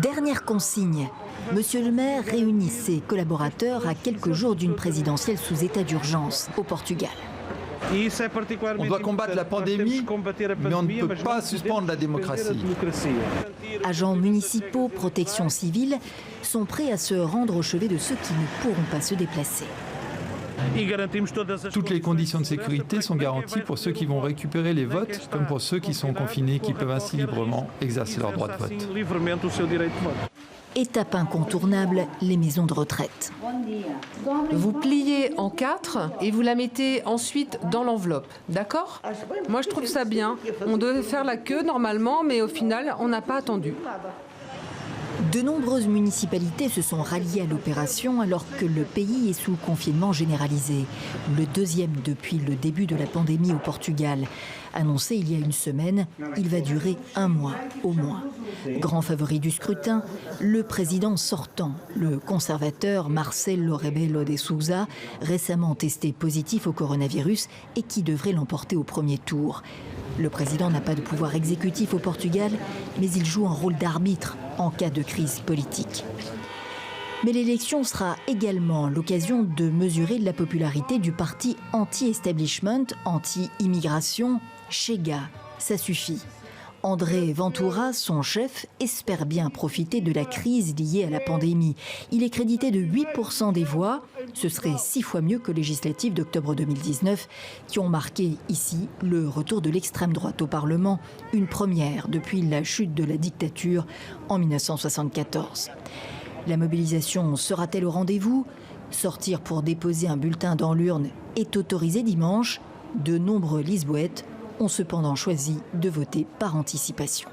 Dernière consigne. Monsieur le maire réunit ses collaborateurs à quelques jours d'une présidentielle sous état d'urgence au Portugal. On doit combattre la pandémie, mais on ne peut pas suspendre la démocratie. Agents municipaux, protection civile sont prêts à se rendre au chevet de ceux qui ne pourront pas se déplacer. Toutes les conditions de sécurité sont garanties pour ceux qui vont récupérer les votes, comme pour ceux qui sont confinés, qui peuvent ainsi librement exercer leur droit de vote. Étape incontournable, les maisons de retraite. Vous pliez en 4 et vous la mettez ensuite dans l'enveloppe, d'accord? Moi je trouve ça bien. On devait faire la queue normalement, mais au final on n'a pas attendu. De nombreuses municipalités se sont ralliées à l'opération alors que le pays est sous confinement généralisé. Le deuxième depuis le début de la pandémie au Portugal. Annoncé il y a une semaine, il va durer 1 mois au moins. Grand favori du scrutin, le président sortant, le conservateur Marcelo Rebelo de Sousa, récemment testé positif au coronavirus et qui devrait l'emporter au premier tour. Le président n'a pas de pouvoir exécutif au Portugal, mais il joue un rôle d'arbitre en cas de crise politique. Mais l'élection sera également l'occasion de mesurer la popularité du parti anti-establishment, anti-immigration, Chega. Ça suffit. André Ventura, son chef, espère bien profiter de la crise liée à la pandémie. Il est crédité de 8% des voix. Ce serait 6 fois mieux que les législatives d'octobre 2019 qui ont marqué ici le retour de l'extrême droite au Parlement, une première depuis la chute de la dictature en 1974. La mobilisation sera-t-elle au rendez-vous? Sortir pour déposer un bulletin dans l'urne est autorisé dimanche. De nombreux Lisboètes ont cependant choisi de voter par anticipation.